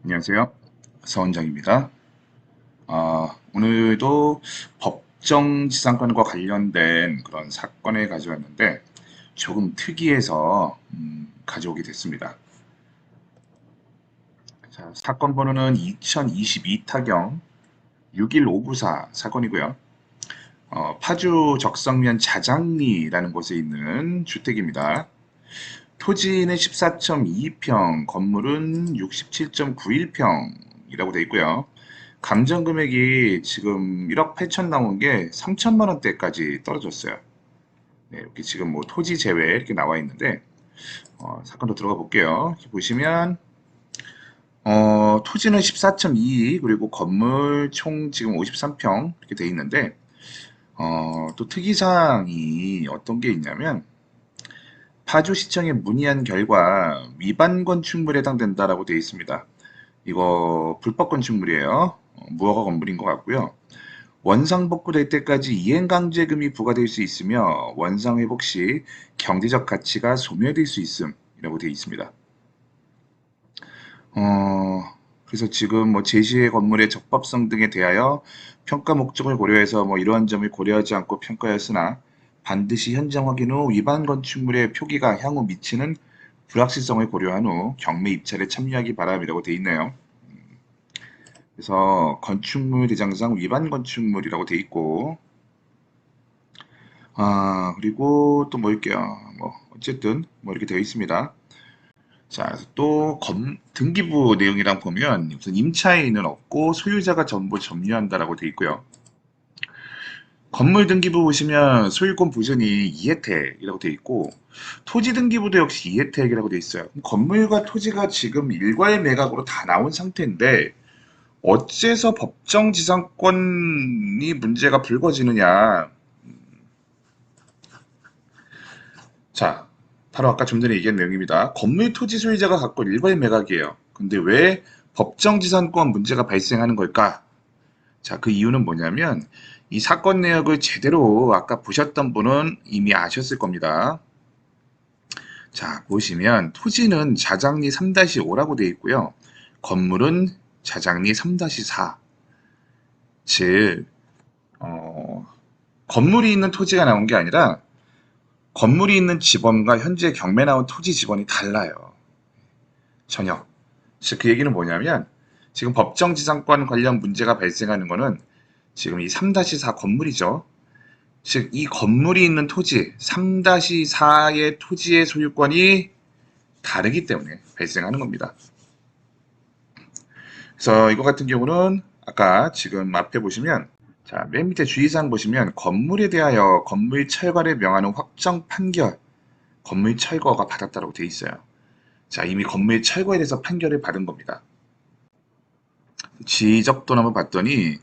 안녕하세요. 서원장입니다. 오늘도 법정지상권과 관련된 그런 사건을 가져왔는데 조금 특이해서 가져오게 됐습니다. 자, 사건 번호는 2022 타경 61594 사건이고요. 파주 적성면 자장리라는 곳에 있는 주택입니다. 토지는 14.22평, 건물은 67.91평이라고 되어 있고요. 감정 금액이 지금 1억 8천 나온 게 3천만 원대까지 떨어졌어요. 네, 이렇게 지금 뭐 토지 제외 이렇게 나와 있는데 사건도 들어가 볼게요. 이렇게 보시면 토지는 14.22 그리고 건물 총 지금 53평 이렇게 돼 있는데 또 특이사항이 어떤 게 있냐면 파주시청에 문의한 결과 위반 건축물에 해당된다라고 되어 있습니다. 이거 불법 건축물이에요. 무허가 건물인 것 같고요. 원상 복구될 때까지 이행강제금이 부과될 수 있으며 원상 회복 시 경제적 가치가 소멸될 수 있음이라고 되어 있습니다. 그래서 지금 뭐 제시의 건물의 적법성 등에 대하여 평가 목적을 고려해서 뭐 이러한 점을 고려하지 않고 평가했으나 반드시 현장 확인 후 위반 건축물의 표기가 향후 미치는 불확실성을 고려한 후 경매 입찰에 참여하기 바람이라고 되어 있네요. 그래서 건축물 대장상 위반 건축물이라고 되어 있고 그리고 또 뭐 있게요. 뭐 어쨌든 뭐 이렇게 되어 있습니다. 자, 그래서 또 등기부 내용이랑 보면 우선 임차인은 없고 소유자가 전부 점유한다라고 되어 있고요. 건물 등기부 보시면 소유권 보전이 이혜택이라고 되어 있고 토지 등기부도 역시 이혜택이라고 되어 있어요. 그럼 건물과 토지가 지금 일괄 매각으로 다 나온 상태인데 어째서 법정지상권이 문제가 불거지느냐. 자, 바로 아까 좀 전에 얘기한 내용입니다. 건물 토지 소유자가 갖고 일괄 매각이에요. 근데 왜 법정지상권 문제가 발생하는 걸까? 자, 그 이유는 뭐냐면 이 사건 내역을 제대로 아까 보셨던 분은 이미 아셨을 겁니다. 자, 보시면 토지는 자장리 3-5라고 되어 있고요. 건물은 자장리 3-4. 즉, 어, 건물이 있는 토지가 나온 게 아니라 건물이 있는 지번과 현재 경매 나온 토지 지번이 달라요. 전혀. 즉, 그 얘기는 뭐냐면 지금 법정지상권 관련 문제가 발생하는 거는 지금 이 3-4 건물이죠. 즉, 이 건물이 있는 토지, 3-4의 토지의 소유권이 다르기 때문에 발생하는 겁니다. 그래서 이거 같은 경우는 아까 지금 앞에 보시면 자, 맨 밑에 주의사항 보시면 건물에 대하여 건물 철거를 명하는 확정 판결, 건물 철거가 받았다고 되어 있어요. 자, 이미 건물 철거에 대해서 판결을 받은 겁니다. 지적도를 한번 봤더니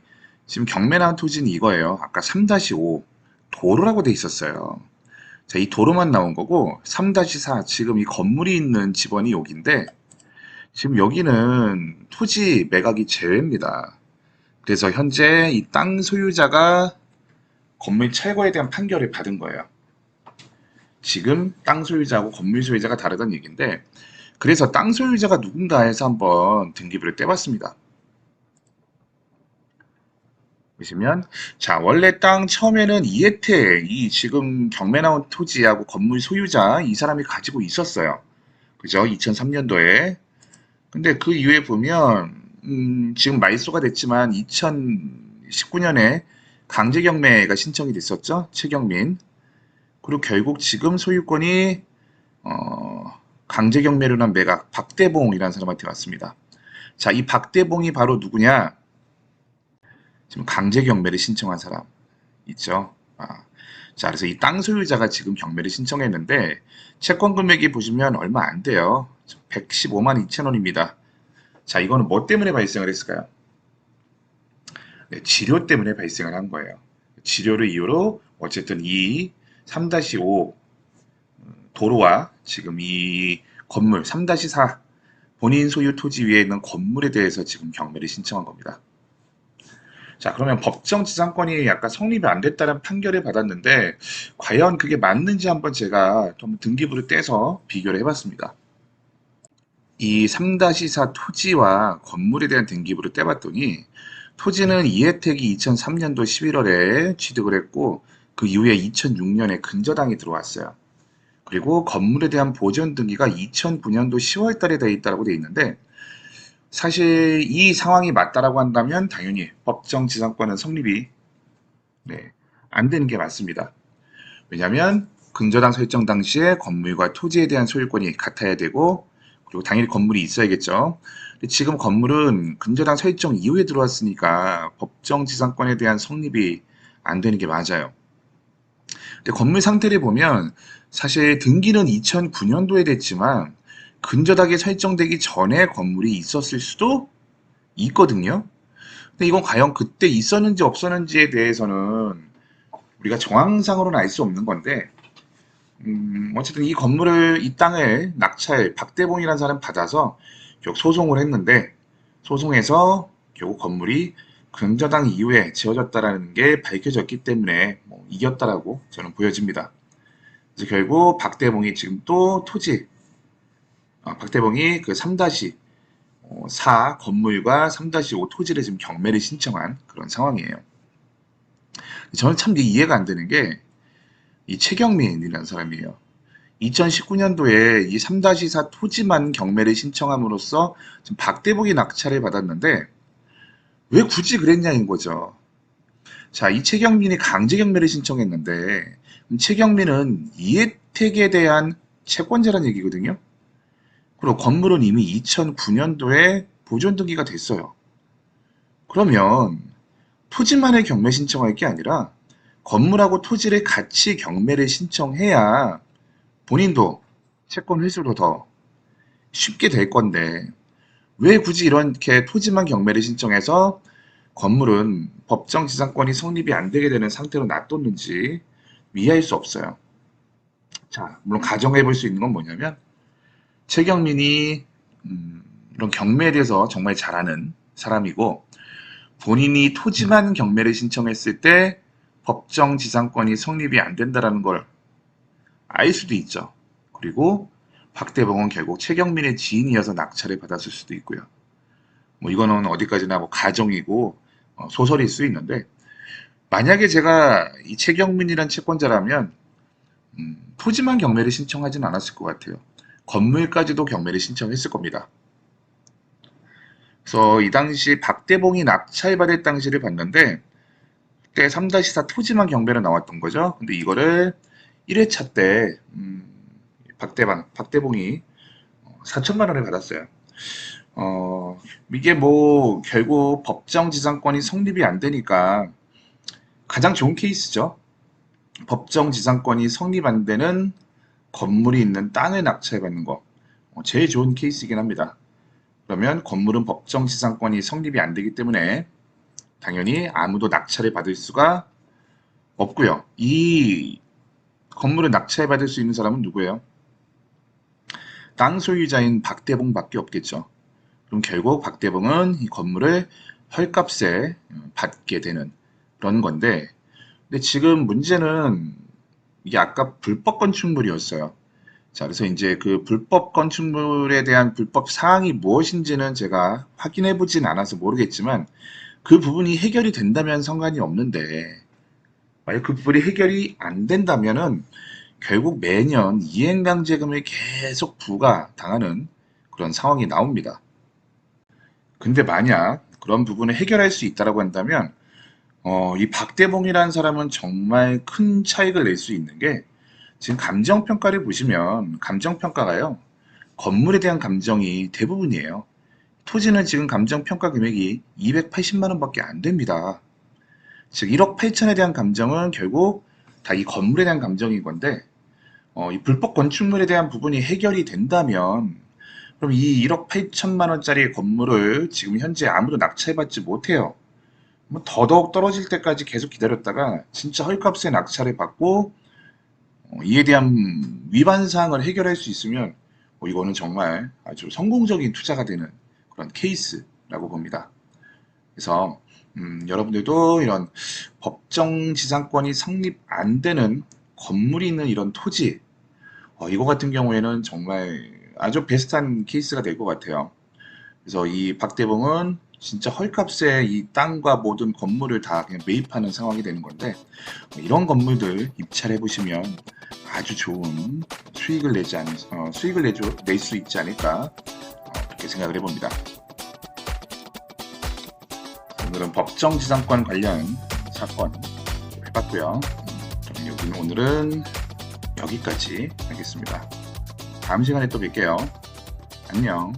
지금 경매 나온 토지는 이거예요. 아까 3-5 도로라고 돼 있었어요. 자, 이 도로만 나온 거고 3-4 지금 이 건물이 있는 지번이 여기인데 지금 여기는 토지 매각이 제외입니다. 그래서 현재 이 땅 소유자가 건물 철거에 대한 판결을 받은 거예요. 지금 땅 소유자하고 건물 소유자가 다르다는 얘기인데 그래서 땅 소유자가 누군가 해서 한번 등기부를 떼봤습니다. 보시면 자, 원래 땅 처음에는 이혜택 이 지금 경매 나온 토지하고 건물 소유자 이 사람이 가지고 있었어요. 그죠? 2003년도에. 근데 그 이후에 보면 지금 말소가 됐지만 2019년에 강제 경매가 신청이 됐었죠. 최경민. 그리고 결국 지금 소유권이 강제 경매로 난 매각 박대봉이라는 사람한테 왔습니다. 자, 이 박대봉이 바로 누구냐? 지금 강제 경매를 신청한 사람 있죠. 자, 그래서 이 땅 소유자가 지금 경매를 신청했는데 채권 금액이 보시면 얼마 안 돼요. 115만 2천 원입니다. 자, 이거는 뭐 때문에 발생을 했을까요? 네, 치료 때문에 발생을 한 거예요. 치료를 이유로 어쨌든 이 3-5 도로와 지금 이 건물 3-4 본인 소유 토지 위에 있는 건물에 대해서 지금 경매를 신청한 겁니다. 자, 그러면 법정지상권이 약간 성립이 안 됐다는 판결을 받았는데 과연 그게 맞는지 한번 제가 좀 등기부를 떼서 비교를 해봤습니다. 이 3-4 토지와 건물에 대한 등기부를 떼봤더니 토지는 이혜택이 2003년도 11월에 취득을 했고 그 이후에 2006년에 근저당이 들어왔어요. 그리고 건물에 대한 보전 등기가 2009년도 10월 달에 돼 있다고 돼 있는데 사실 이 상황이 맞다라고 한다면 당연히 법정 지상권은 성립이 네, 안 되는 게 맞습니다. 왜냐하면 근저당 설정 당시에 건물과 토지에 대한 소유권이 같아야 되고 그리고 당연히 건물이 있어야겠죠. 근데 지금 건물은 근저당 설정 이후에 들어왔으니까 법정 지상권에 대한 성립이 안 되는 게 맞아요. 근데 건물 상태를 보면 사실 등기는 2009년도에 됐지만 근저당이 설정되기 전에 건물이 있었을 수도 있거든요. 근데 이건 과연 그때 있었는지 없었는지에 대해서는 우리가 정황상으로는 알 수 없는 건데 어쨌든 이 건물을 이 땅을 낙찰 박대봉이라는 사람 받아서 결국 소송을 했는데 소송에서 결국 건물이 근저당 이후에 지어졌다라는 게 밝혀졌기 때문에 뭐 이겼다라고 저는 보여집니다. 그래서 결국 박대봉이 지금 또 토지 박대봉이 그 3-4 건물과 3-5 토지를 지금 경매를 신청한 그런 상황이에요. 저는 참 이해가 안 되는 게 이 최경민이라는 사람이에요. 2019년도에 이 3-4 토지만 경매를 신청함으로써 지금 박대복이 낙찰을 받았는데 왜 굳이 그랬냐는 거죠. 자, 이 최경민이 강제 경매를 신청했는데 최경민은 이혜택에 대한 채권자라는 얘기거든요. 그리고 건물은 이미 2009년도에 보존 등기가 됐어요. 그러면 토지만을 경매 신청할 게 아니라 건물하고 토지를 같이 경매를 신청해야 본인도 채권 회수로 더 쉽게 될 건데 왜 굳이 이렇게 토지만 경매를 신청해서 건물은 법정 지상권이 성립이 안 되게 되는 상태로 놔뒀는지 이해할 수 없어요. 자, 물론 가정해 볼 수 있는 건 뭐냐면 최경민이 이런 경매에 대해서 정말 잘 아는 사람이고 본인이 토지만 경매를 신청했을 때 법정 지상권이 성립이 안 된다라는 걸 알 수도 있죠. 그리고 박대봉은 결국 최경민의 지인이어서 낙찰을 받았을 수도 있고요. 뭐 이거는 어디까지나 뭐 가정이고 소설일 수 있는데 만약에 제가 이 최경민이란 채권자라면 토지만 경매를 신청하진 않았을 것 같아요. 건물까지도 경매를 신청했을 겁니다. 그래서 이 당시 박대봉이 낙찰받을 당시를 봤는데 그때 3-4 토지만 경매로 나왔던 거죠. 근데 이거를 1회차 때 박대봉이 4천만 원을 받았어요. 이게 뭐 결국 법정 지상권이 성립이 안 되니까 가장 좋은 케이스죠. 법정 지상권이 성립 안 되는 건물이 있는 땅을 낙찰받는 거. 제일 좋은 케이스이긴 합니다. 그러면 건물은 법정 지상권이 성립이 안 되기 때문에 당연히 아무도 낙찰을 받을 수가 없고요. 이 건물을 낙찰받을 수 있는 사람은 누구예요? 땅 소유자인 박대봉밖에 없겠죠. 그럼 결국 박대봉은 이 건물을 헐값에 받게 되는 그런 건데, 근데 지금 문제는 이게 아까 불법 건축물이었어요. 자, 그래서 이제 그 불법 건축물에 대한 불법 사항이 무엇인지는 제가 확인해 보진 않아서 모르겠지만 그 부분이 해결이 된다면 상관이 없는데 만약 그 부분이 해결이 안 된다면은 결국 매년 이행강제금을 계속 부과당하는 그런 상황이 나옵니다. 근데 만약 그런 부분을 해결할 수 있다라고 한다면 이 박대봉이라는 사람은 정말 큰 차익을 낼 수 있는 게 지금 감정평가를 보시면 감정평가가요. 건물에 대한 감정이 대부분이에요. 토지는 지금 감정평가 금액이 280만 원밖에 안 됩니다. 즉 1억 8천에 대한 감정은 결국 다 이 건물에 대한 감정인 건데 이 불법 건축물에 대한 부분이 해결이 된다면 그럼 이 1억 8천만 원짜리 건물을 지금 현재 아무도 낙찰받지 못해요. 뭐 더더욱 떨어질 때까지 계속 기다렸다가 진짜 헐값에 낙찰을 받고 이에 대한 위반 사항을 해결할 수 있으면 이거는 정말 아주 성공적인 투자가 되는 그런 케이스라고 봅니다. 그래서 여러분들도 이런 법정 지상권이 성립 안 되는 건물이 있는 이런 토지 이거 같은 경우에는 정말 아주 베스트한 케이스가 될 것 같아요. 그래서 이 박대봉은 진짜 헐값에 이 땅과 모든 건물을 다 그냥 매입하는 상황이 되는 건데 이런 건물들 입찰해 보시면 아주 좋은 수익을 낼 수 있지 않을까 그렇게 생각을 해봅니다. 오늘은 법정지상권 관련 사건 해봤고요. 여기는 오늘은 여기까지 하겠습니다. 다음 시간에 또 뵐게요. 안녕.